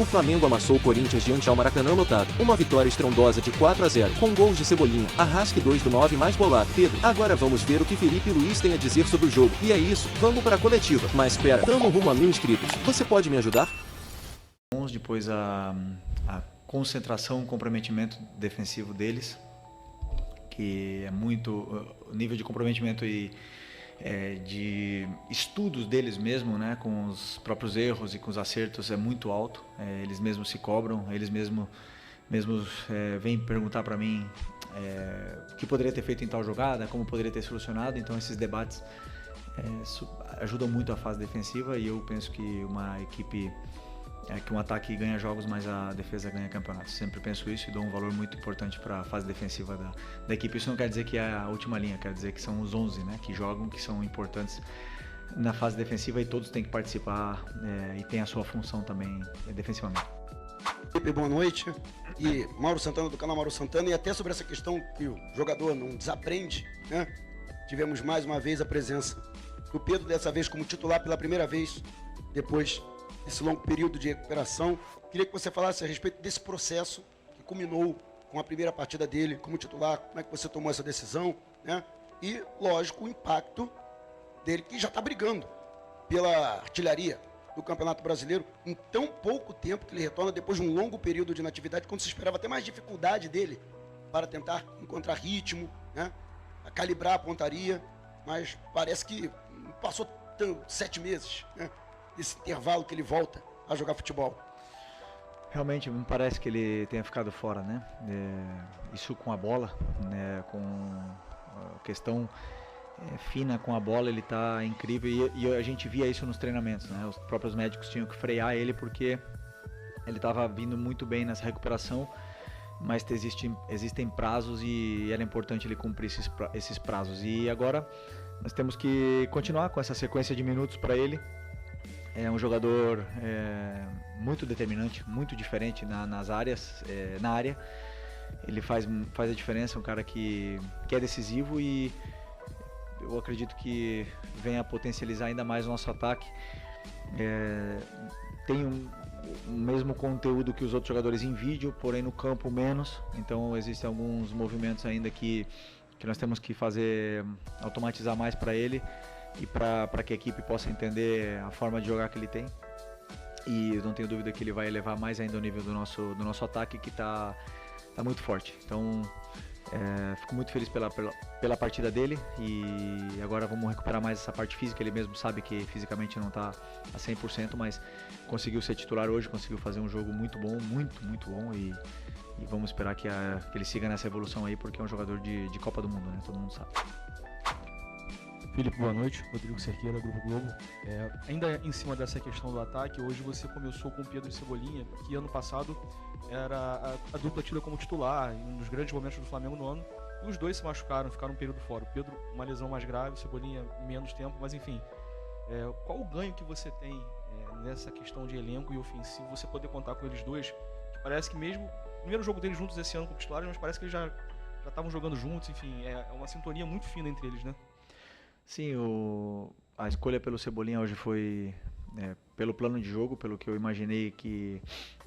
O Flamengo amassou o Corinthians diante ao Maracanã lotado. Uma vitória estrondosa de 4-0, com gols de Cebolinha, Arrasca e 2 do 9 mais bolado. Pedro, agora vamos ver o que Felipe Luiz tem a dizer sobre o jogo. E é isso, vamos para a coletiva. Mas espera, tamo rumo a 1000 inscritos. Você pode me ajudar? Depois a concentração, o comprometimento defensivo deles, que é muito... O nível de comprometimento e de estudos deles mesmo, né, com os próprios erros e com os acertos é muito alto. Eles mesmos se cobram, eles mesmos vêm perguntar para mim o que poderia ter feito em tal jogada, como poderia ter solucionado. Então esses debates ajudam muito a fase defensiva, e eu penso que uma equipe, que um ataque ganha jogos, mas a defesa ganha campeonatos. Sempre penso isso e dou um valor muito importante para a fase defensiva da equipe. Isso não quer dizer que é a última linha, quer dizer que são os 11, né, que jogam, que são importantes na fase defensiva, e todos têm que participar e tem a sua função também defensivamente. Boa noite. E Mauro Santana, do canal Mauro Santana. E até sobre essa questão que o jogador não desaprende, né? Tivemos mais uma vez a presença do Pedro, dessa vez como titular pela primeira vez, depois desse longo período de recuperação. Queria que você falasse a respeito desse processo que culminou com a primeira partida dele como titular. Como é que você tomou essa decisão, né? E, lógico, o impacto dele, que já está brigando pela artilharia do Campeonato Brasileiro em tão pouco tempo que ele retorna depois de um longo período de inatividade, quando se esperava até mais dificuldade dele para tentar encontrar ritmo, né? A calibrar a pontaria, mas parece que passou 7 meses, né? Esse intervalo que ele volta a jogar futebol. Realmente me parece que ele tenha ficado fora, né? Isso com a bola, né? Com a questão fina com a bola, ele está incrível, e a gente via isso nos treinamentos, né? Os próprios médicos tinham que frear ele porque ele estava vindo muito bem nessa recuperação, mas existem prazos e era importante ele cumprir esses prazos. E agora nós temos que continuar com essa sequência de minutos para ele. É um jogador muito determinante, muito diferente na área. Ele faz a diferença, um cara que é decisivo, e eu acredito que venha a potencializar ainda mais o nosso ataque. Tem o mesmo conteúdo que os outros jogadores em vídeo, porém no campo menos. Então existem alguns movimentos ainda que nós temos que automatizar mais para ele, e para que a equipe possa entender a forma de jogar que ele tem. E eu não tenho dúvida que ele vai elevar mais ainda o nível do nosso ataque, que está muito forte. Então fico muito feliz pela partida dele, e agora vamos recuperar mais essa parte física. Ele mesmo sabe que fisicamente não está a 100%, mas conseguiu ser titular hoje, conseguiu fazer um jogo muito bom, muito bom, e vamos esperar que ele siga nessa evolução aí, porque é um jogador de Copa do Mundo, né? Todo mundo sabe. Felipe, boa noite. Rodrigo Cerqueira, Grupo Globo. Ainda em cima dessa questão do ataque, hoje você começou com o Pedro e Cebolinha, que ano passado era a dupla tida como titular, em um dos grandes momentos do Flamengo no ano, e os dois se machucaram, ficaram um período fora. O Pedro, uma lesão mais grave, o Cebolinha menos tempo, mas enfim. Qual o ganho que você tem nessa questão de elenco e ofensivo, você poder contar com eles dois, que parece que mesmo o primeiro jogo deles juntos esse ano como titulares, mas parece que eles já estavam jogando juntos, enfim, é uma sintonia muito fina entre eles, né? Sim, a escolha pelo Cebolinha hoje foi pelo plano de jogo, pelo que eu imaginei que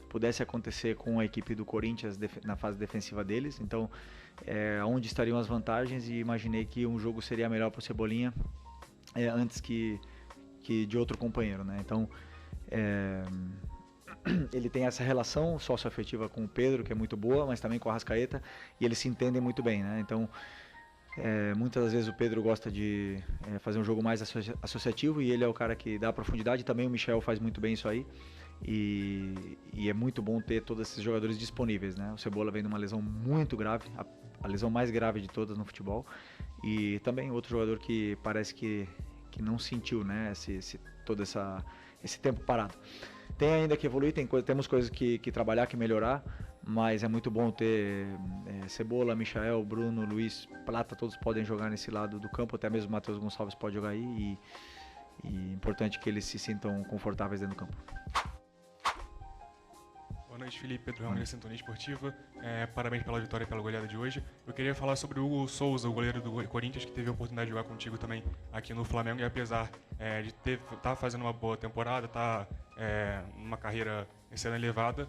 pudesse acontecer com a equipe do Corinthians na fase defensiva deles. Então, onde estariam as vantagens, e imaginei que um jogo seria melhor para o Cebolinha antes que de outro companheiro, né? Então, ele tem essa relação socioafetiva com o Pedro, que é muito boa, mas também com a Arrascaeta, e eles se entendem muito bem, né? Então, muitas das vezes o Pedro gosta de fazer um jogo mais associativo, e ele é o cara que dá profundidade. Também o Michel faz muito bem isso aí, e é muito bom ter todos esses jogadores disponíveis, né? O Cebola vem de uma lesão muito grave, a lesão mais grave de todas no futebol, e também outro jogador que parece que não sentiu, né, todo esse tempo parado. Tem ainda que evoluir, temos coisas que trabalhar, que melhorar, mas é muito bom ter Cebola, Michael, Bruno, Luiz, Plata, todos podem jogar nesse lado do campo, até mesmo o Matheus Gonçalves pode jogar aí, e importante que eles se sintam confortáveis dentro do campo. Boa noite, Felipe. Pedro Ramos, da Sintonia Esportiva. Parabéns pela vitória e pela goleada de hoje. Eu queria falar sobre o Hugo Souza, o goleiro do Corinthians, que teve a oportunidade de jogar contigo também aqui no Flamengo, e apesar de estar fazendo uma boa temporada, tá numa carreira em cena elevada,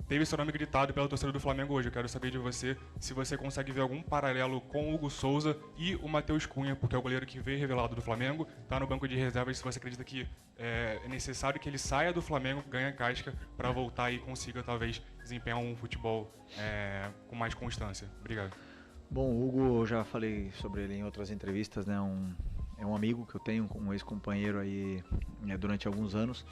teve seu nome gritado pela torcida do Flamengo hoje. Eu quero saber de você se você consegue ver algum paralelo com o Hugo Souza e o Matheus Cunha, porque é o goleiro que veio revelado do Flamengo, está no banco de reservas, se você acredita que é necessário que ele saia do Flamengo, ganhe casca, para voltar e consiga talvez desempenhar um futebol com mais constância. Obrigado. Bom, o Hugo, eu já falei sobre ele em outras entrevistas, né? É um amigo que eu tenho, um ex-companheiro aí durante alguns anos.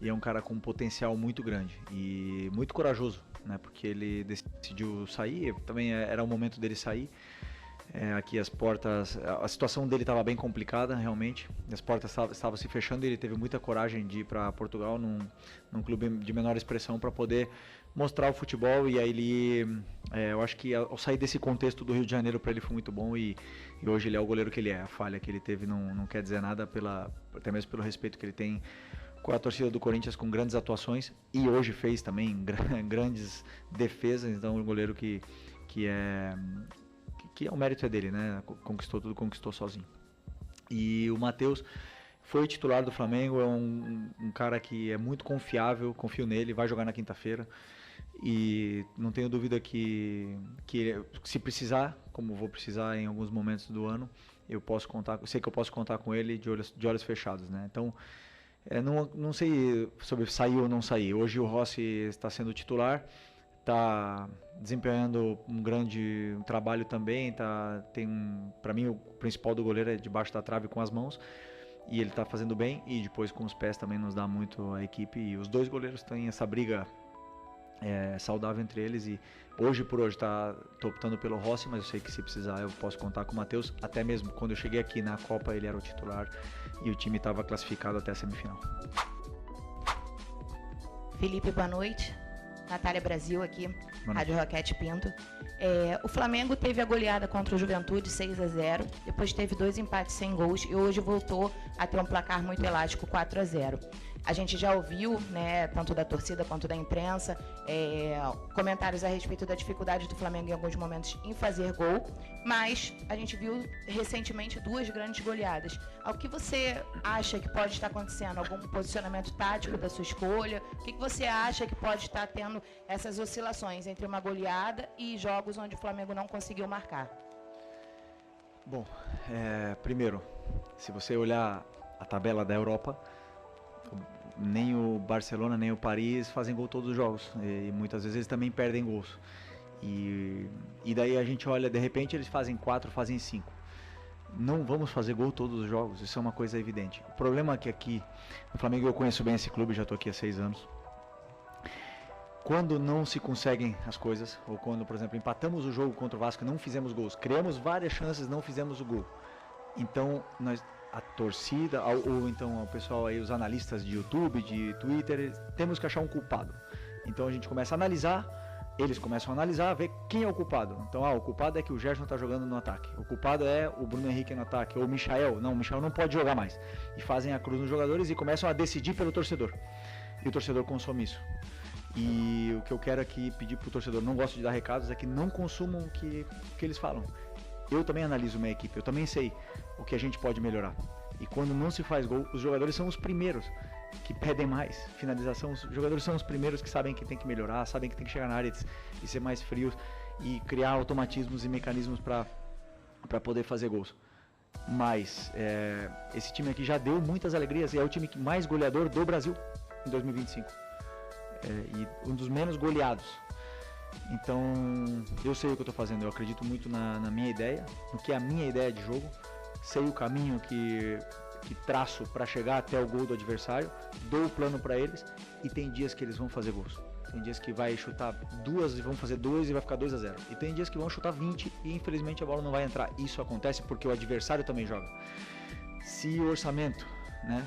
E é um cara com um potencial muito grande e muito corajoso, né? Porque ele decidiu sair, também era o momento dele sair. Aqui as portas, a situação dele estava bem complicada realmente, as portas estavam se fechando e ele teve muita coragem de ir para Portugal, num clube de menor expressão, para poder mostrar o futebol. E aí eu acho que ao sair desse contexto do Rio de Janeiro, para ele foi muito bom e hoje ele é o goleiro que ele é. A falha que ele teve não quer dizer nada, até mesmo pelo respeito que ele tem com a torcida do Corinthians, com grandes atuações, e hoje fez também grandes defesas. Então o goleiro que o mérito é dele, né? Conquistou sozinho. E o Matheus foi titular do Flamengo, é um cara que é muito confiável, confio nele, vai jogar na quinta-feira. E não tenho dúvida que se precisar, como vou precisar em alguns momentos do ano, sei que eu posso contar com ele de olhos fechados, né? Então, não sei sobre sair ou não sair. Hoje o Rossi está sendo titular, está desempenhando um grande trabalho também. Para mim, o principal do goleiro é debaixo da trave com as mãos, e ele está fazendo bem, e depois com os pés também nos dá muito a equipe. E os dois goleiros têm essa briga saudável entre eles, e hoje por hoje tô optando pelo Rossi, mas eu sei que se precisar eu posso contar com o Matheus. Até mesmo quando eu cheguei aqui na Copa ele era o titular e o time estava classificado até a semifinal. Felipe, boa noite. Natália Brasil aqui, Rádio Roquete Pinto. O Flamengo teve a goleada contra o Juventude 6-0, depois teve 2 empates sem gols e hoje voltou a ter um placar muito elástico 4-0. A gente já ouviu, né, tanto da torcida quanto da imprensa, comentários a respeito da dificuldade do Flamengo em alguns momentos em fazer gol, mas a gente viu recentemente 2 grandes goleadas. O que você acha que pode estar acontecendo? Algum posicionamento tático da sua escolha? O que você acha que pode estar tendo essas oscilações entre uma goleada e jogos onde o Flamengo não conseguiu marcar? Bom, primeiro, se você olhar a tabela da Europa, nem o Barcelona nem o Paris fazem gol todos os jogos, e muitas vezes eles também perdem gols, e daí a gente olha, de repente eles fazem 4, fazem 5. Não vamos fazer gol todos os jogos, isso é uma coisa evidente. O problema é que aqui no Flamengo, eu conheço bem esse clube, já estou aqui há 6 anos, quando não se conseguem as coisas, ou quando, por exemplo, empatamos o jogo contra o Vasco, não fizemos gols, criamos várias chances, não fizemos o gol, então a torcida, ou então o pessoal aí, os analistas de YouTube, de Twitter, temos que achar um culpado. Então a gente começa a analisar, eles começam a analisar, ver quem é o culpado. Então, o culpado é que o Gerson está jogando no ataque, o culpado é o Bruno Henrique no ataque, ou o Michael não pode jogar mais. E fazem a cruz nos jogadores e começam a decidir pelo torcedor. E o torcedor consome isso. E o que eu quero aqui pedir pro torcedor, não gosto de dar recados, é que não consumam o que eles falam. Eu também analiso minha equipe, eu também sei o que a gente pode melhorar. E quando não se faz gol, os jogadores são os primeiros que pedem mais finalização. Os jogadores são os primeiros que sabem que tem que melhorar, sabem que tem que chegar na área e ser mais frios e criar automatismos e mecanismos para poder fazer gols. Mas esse time aqui já deu muitas alegrias e é o time mais goleador do Brasil em 2025. E um dos menos goleados. Então, eu sei o que eu estou fazendo, eu acredito muito na minha ideia, no que é a minha ideia de jogo, sei o caminho que traço para chegar até o gol do adversário, dou o plano para eles, e tem dias que eles vão fazer gols. Tem dias que vai chutar 2 e vão fazer 2 e vai ficar 2-0. E tem dias que vão chutar 20 e infelizmente a bola não vai entrar. Isso acontece porque o adversário também joga. Se o orçamento, né,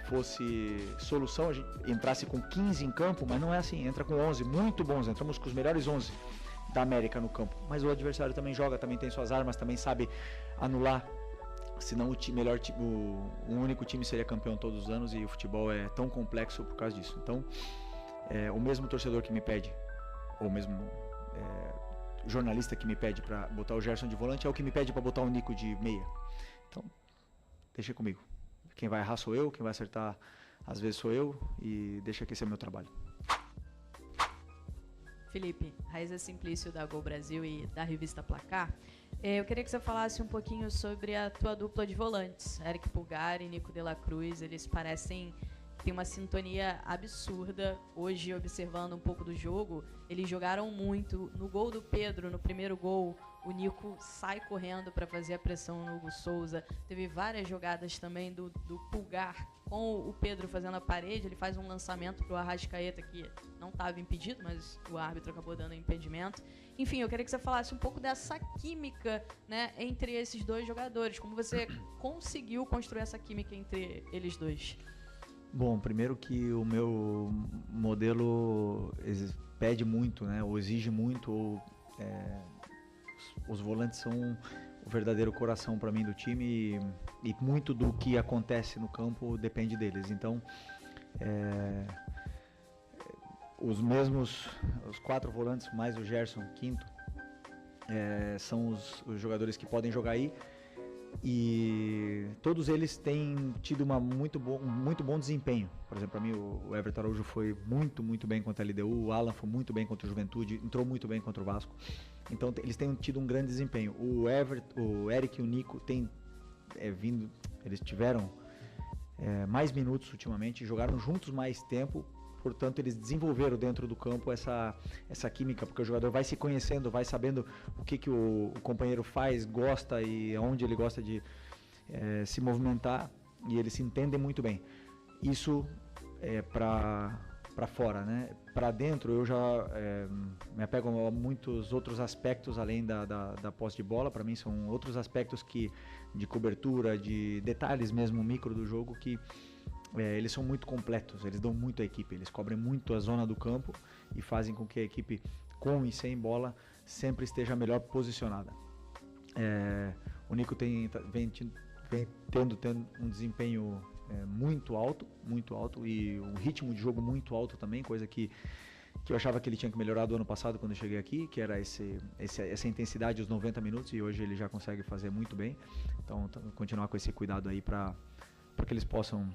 fosse solução, a gente entrasse com 15 em campo, mas não é assim, entra com 11 muito bons, entramos com os melhores 11 da América no campo, mas o adversário também joga, também tem suas armas, também sabe anular, senão o único time seria campeão todos os anos, e o futebol é tão complexo por causa disso. Então, o mesmo torcedor que me pede, ou mesmo jornalista que me pede para botar o Gerson de volante, é o que me pede para botar o Nico de meia. Então, deixa comigo. Quem vai errar sou eu, quem vai acertar às vezes sou eu, e deixa que esse é meu trabalho. Felipe, Raíza Simplício da Gol Brasil e da revista Placar. Eu queria que você falasse um pouquinho sobre a tua dupla de volantes, Eric Pulgar e Nico de la Cruz. Eles parecem ter uma sintonia absurda. Hoje, observando um pouco do jogo, eles jogaram muito. No gol do Pedro, no primeiro gol, o Nico sai correndo para fazer a pressão no Hugo Souza. Teve várias jogadas também do Pulgar com o Pedro fazendo a parede. Ele faz um lançamento para o Arrascaeta, que não estava impedido, mas o árbitro acabou dando impedimento. Enfim, eu queria que você falasse um pouco dessa química, né, entre esses dois jogadores. Como você conseguiu construir essa química entre eles dois? Bom, primeiro que o meu modelo pede muito, né, ou exige muito, ou os volantes são o verdadeiro coração para mim do time, e muito do que acontece no campo depende deles. Então, os 4 volantes mais o Gerson, quinto, são os jogadores que podem jogar aí, e todos eles têm tido um muito bom desempenho. Por exemplo, para mim o Everton Araújo foi muito bem contra a LDU, o Alan foi muito bem contra o Juventude, entrou muito bem contra o Vasco. Então eles têm tido um grande desempenho. O Eric e o Nico têm vindo, eles tiveram mais minutos ultimamente, jogaram juntos mais tempo. Portanto, eles desenvolveram dentro do campo essa química, porque o jogador vai se conhecendo, vai sabendo o que o companheiro faz, gosta e onde ele gosta de se movimentar, e eles se entendem muito bem. Isso é para fora, né? Para dentro eu já me apego a muitos outros aspectos além da posse de bola. Para mim são outros aspectos de cobertura, de detalhes mesmo micro do jogo que eles são muito completos, eles dão muito à equipe, eles cobrem muito a zona do campo e fazem com que a equipe, com e sem bola, sempre esteja melhor posicionada. O Nico vem tendo um desempenho muito alto, e um ritmo de jogo muito alto também, coisa que eu achava que ele tinha que melhorar do ano passado quando eu cheguei aqui, que era essa intensidade, os 90 minutos, e hoje ele já consegue fazer muito bem. Então, continuar com esse cuidado aí para que eles possam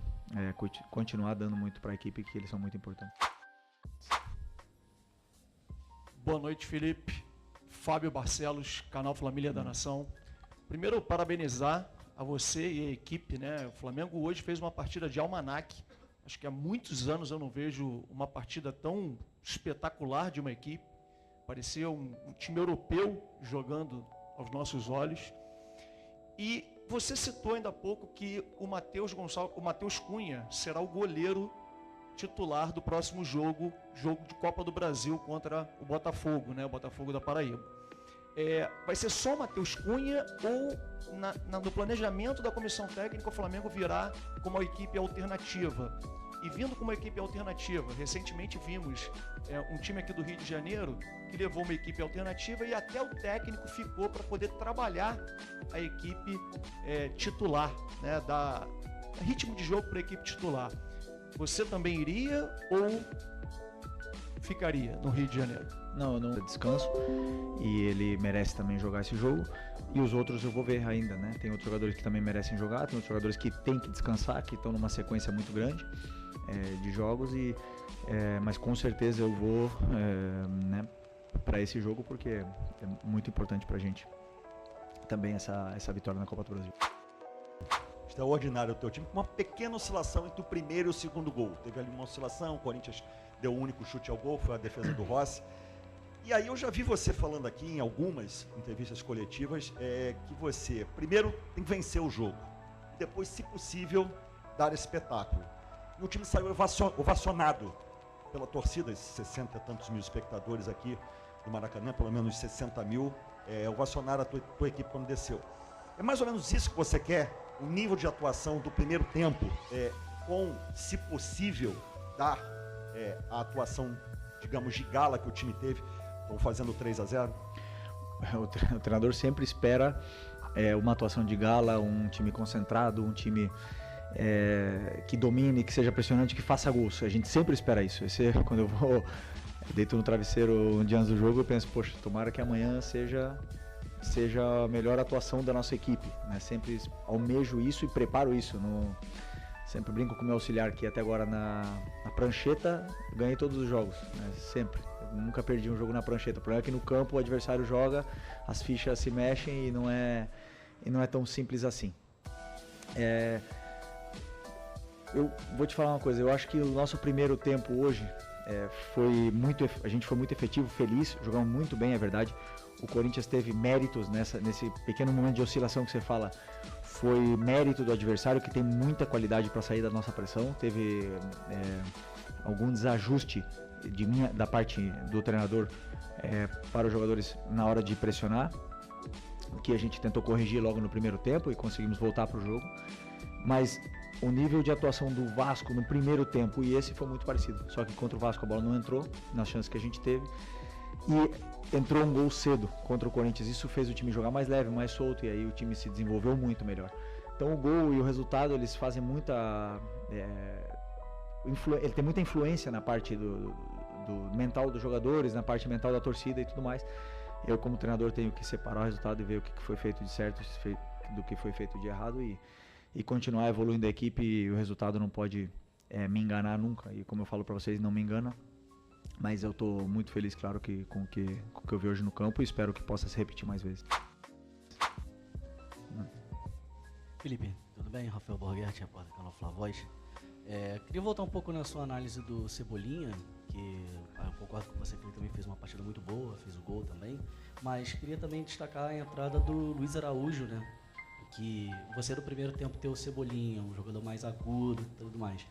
continuar dando muito para a equipe, que eles são muito importantes. Boa noite, Felipe. Fábio Barcelos, canal Família da Nação. Primeiro, parabenizar a você e a equipe, né? O Flamengo hoje fez uma partida de almanaque. Acho que há muitos anos eu não vejo uma partida tão espetacular de uma equipe. Parecia um time europeu jogando aos nossos olhos. E você citou ainda há pouco que o Matheus Cunha será o goleiro titular do próximo jogo de Copa do Brasil contra o Botafogo, né? O Botafogo da Paraíba. Vai ser só o Matheus Cunha ou no planejamento da comissão técnica o Flamengo virá como uma equipe alternativa? E vindo como uma equipe alternativa, recentemente vimos um time aqui do Rio de Janeiro que levou uma equipe alternativa e até o técnico ficou para poder trabalhar a equipe titular, né, dar ritmo de jogo para a equipe titular. Você também iria ou ficaria no Rio de Janeiro? Não, eu não descanso, e ele merece também jogar esse jogo, e os outros eu vou ver ainda, né? Tem outros jogadores que também merecem jogar, tem outros jogadores que têm que descansar, que estão numa sequência muito grande de jogos, mas com certeza eu vou né, para esse jogo, porque é muito importante pra gente também essa vitória na Copa do Brasil. Extraordinário o teu time, com uma pequena oscilação entre o primeiro e o segundo gol. Teve ali uma oscilação, o Corinthians deu o único chute ao gol, foi a defesa do Rossi. E aí eu já vi você falando aqui em algumas entrevistas coletivas que você, primeiro, tem que vencer o jogo. Depois, se possível, dar espetáculo. E o time saiu ovacionado pela torcida, esses 60 e tantos mil espectadores aqui do Maracanã, pelo menos 60 mil, ovacionaram a tua equipe quando desceu. É mais ou menos isso que você quer? O nível de atuação do primeiro tempo, com, se possível, dar a atuação, digamos, de gala que o time teve, estão fazendo 3-0? O treinador sempre espera uma atuação de gala, um time concentrado, um time que domine, que seja pressionante, que faça gols. A gente sempre espera isso. Quando eu deito no travesseiro um dia antes do jogo, eu penso, poxa, tomara que amanhã seja a melhor atuação da nossa equipe, né? Sempre almejo isso e preparo isso. Sempre brinco com o meu auxiliar que até agora na prancheta ganhei todos os jogos, né? Sempre. Eu nunca perdi um jogo na prancheta. O problema é que no campo o adversário joga, as fichas se mexem e não é tão simples assim. Eu vou te falar uma coisa, eu acho que o nosso primeiro tempo hoje a gente foi muito efetivo, feliz, jogamos muito bem, é verdade. O Corinthians teve méritos nesse pequeno momento de oscilação que você fala, foi mérito do adversário, que tem muita qualidade para sair da nossa pressão. Teve algum desajuste da parte do treinador para os jogadores na hora de pressionar, que a gente tentou corrigir logo no primeiro tempo e conseguimos voltar para o jogo. Mas o nível de atuação do Vasco no primeiro tempo e esse foi muito parecido, só que contra o Vasco a bola não entrou nas chances que a gente teve e entrou um gol cedo contra o Corinthians. Isso fez o time jogar mais leve, mais solto, e aí o time se desenvolveu muito melhor. Então o gol e o resultado, eles fazem muita ele tem muita influência na parte do mental dos jogadores, na parte mental da torcida e tudo mais. Eu, como treinador, tenho que separar o resultado e ver o que foi feito de certo do que foi feito de errado e continuar evoluindo a equipe. E o resultado não pode me enganar nunca, e como eu falo para vocês, não me engana. Mas eu estou muito feliz, claro, com o que eu vi hoje no campo, e espero que possa se repetir mais vezes. Felipe, tudo bem? Rafael Borghetti, repórter do canal Flavoz. Queria voltar um pouco na sua análise do Cebolinha, que eu concordo com você que ele também fez uma partida muito boa, fez o gol também, mas queria também destacar a entrada do Luiz Araújo, né? Que você no primeiro tempo ter o Cebolinha, um jogador mais agudo e tudo mais,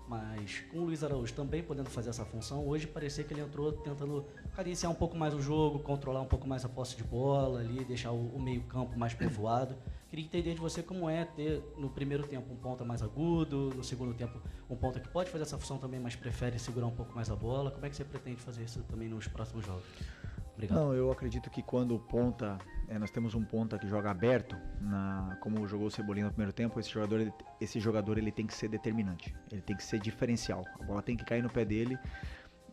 mas com o Luiz Araújo também podendo fazer essa função, hoje parecia que ele entrou tentando cadenciar um pouco mais o jogo, controlar um pouco mais a posse de bola ali, deixar o meio campo mais povoado. Queria entender de você como é ter no primeiro tempo um ponta mais agudo, no segundo tempo um ponta que pode fazer essa função também, mas prefere segurar um pouco mais a bola. Como é que você pretende fazer isso também nos próximos jogos? Obrigado. Não, eu acredito que quando o ponta, nós temos um ponta que joga aberto, como jogou o Cebolinha no primeiro tempo, esse jogador ele tem que ser determinante, ele tem que ser diferencial. A bola tem que cair no pé dele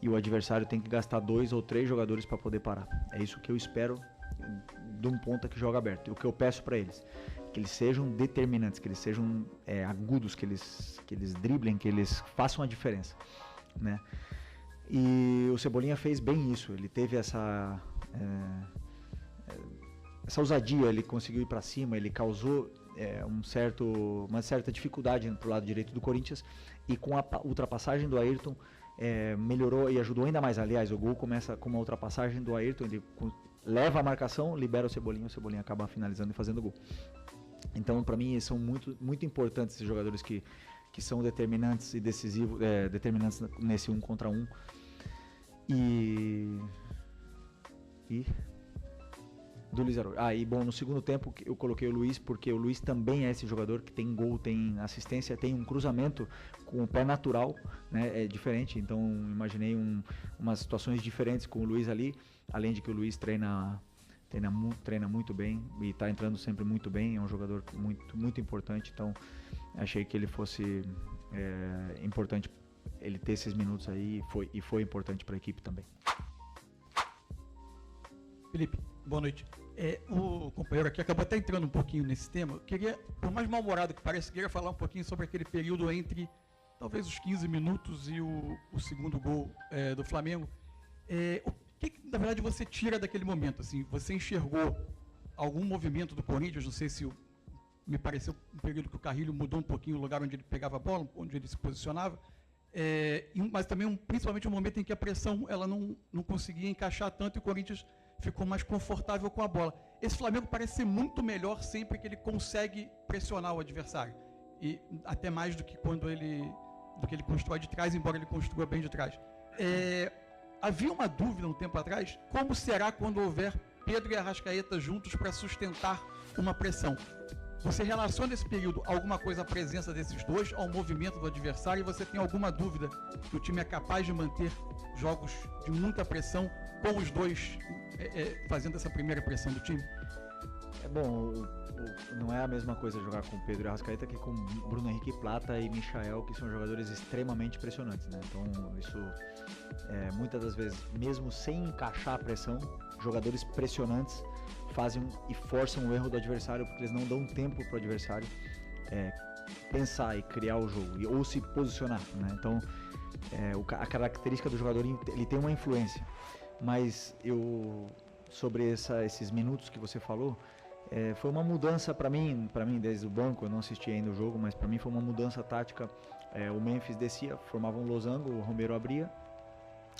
e o adversário tem que gastar 2 ou 3 jogadores para poder parar. É isso que eu espero de um ponta que joga aberto. E o que eu peço para eles, que eles sejam determinantes, que eles sejam agudos, que eles driblem, que eles façam a diferença, né? E o Cebolinha fez bem isso, ele teve essa ousadia, ele conseguiu ir para cima, ele causou uma certa dificuldade pro lado direito do Corinthians, e com a ultrapassagem do Ayrton melhorou e ajudou ainda mais. Aliás, o gol começa com uma ultrapassagem do Ayrton, ele leva a marcação, libera o Cebolinha acaba finalizando e fazendo o gol. Então, para mim, são muito, muito importantes esses jogadores que são determinantes e decisivos, determinantes nesse 1 contra 1. E do Luiz Araújo. E bom, no segundo tempo eu coloquei o Luiz, porque o Luiz também é esse jogador que tem gol, tem assistência, tem um cruzamento com o pé natural, né? É diferente, então imaginei umas situações diferentes com o Luiz ali, além de que o Luiz treina muito bem e está entrando sempre muito bem, é um jogador muito, muito importante, então achei que ele fosse importante ele ter esses minutos aí, e foi importante para a equipe também. Felipe, boa noite. O companheiro aqui acabou até entrando um pouquinho nesse tema. Eu queria, por mais mal-humorado que pareça, queria falar um pouquinho sobre aquele período entre talvez os 15 minutos e o segundo gol do Flamengo. O que, na verdade, você tira daquele momento? Assim, você enxergou algum movimento do Corinthians? Não sei se me pareceu um período que o Carrilho mudou um pouquinho o lugar onde ele pegava a bola, onde ele se posicionava. Mas também, principalmente, um momento em que a pressão ela não conseguia encaixar tanto e o Corinthians ficou mais confortável com a bola. Esse Flamengo parece ser muito melhor sempre que ele consegue pressionar o adversário, e até mais do que ele constrói de trás, embora ele construa bem de trás. Havia uma dúvida um tempo atrás, como será quando houver Pedro e Arrascaeta juntos para sustentar uma pressão? Você relaciona esse período alguma coisa à presença desses dois, ao movimento do adversário, e você tem alguma dúvida que o time é capaz de manter jogos de muita pressão com os dois fazendo essa primeira pressão do time? Não é a mesma coisa jogar com Pedro e Arrascaeta que com Bruno Henrique Plata e Michael, que são jogadores extremamente impressionantes, né? Então isso, muitas das vezes, mesmo sem encaixar a pressão, jogadores pressionantes fazem e forçam o erro do adversário, porque eles não dão tempo para o adversário pensar e criar o jogo, ou se posicionar, né? Então, a característica do jogador, ele tem uma influência, mas sobre esses minutos que você falou, foi uma mudança para mim desde o banco. Eu não assisti ainda o jogo, mas para mim foi uma mudança tática. O Memphis descia, formava um losango, o Romero abria,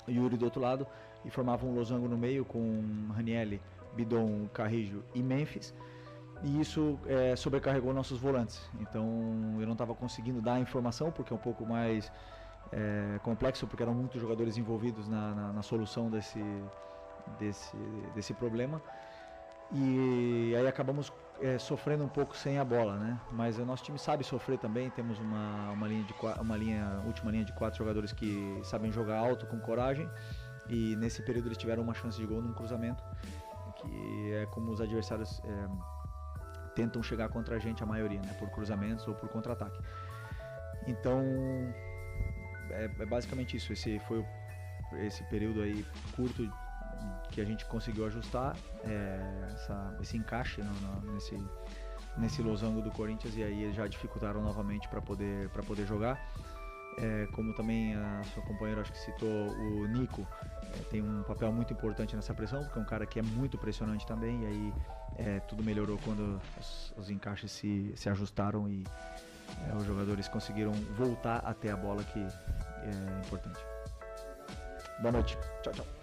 o Yuri do outro lado, e formava um losango no meio com Ranieri, Bidon, Carrijo e Memphis. E isso sobrecarregou nossos volantes. Então eu não estava conseguindo dar a informação, porque é um pouco mais complexo, porque eram muitos jogadores envolvidos na solução desse problema. E aí acabamos sofrendo um pouco sem a bola, né? Mas o nosso time sabe sofrer também. Temos uma última linha de 4 jogadores que sabem jogar alto, com coragem. E nesse período eles tiveram uma chance de gol num cruzamento, que é como os adversários tentam chegar contra a gente, a maioria, né? Por cruzamentos ou por contra-ataque. Então é basicamente isso. Esse foi esse período aí curto que a gente conseguiu ajustar esse encaixe nesse losango do Corinthians, e aí eles já dificultaram novamente para poder jogar. Como também a sua companheira, acho que citou, o Nico, tem um papel muito importante nessa pressão, porque é um cara que é muito pressionante também, e aí tudo melhorou quando os encaixes se ajustaram e os jogadores conseguiram voltar até a bola, que é importante. Boa noite. Tchau, tchau.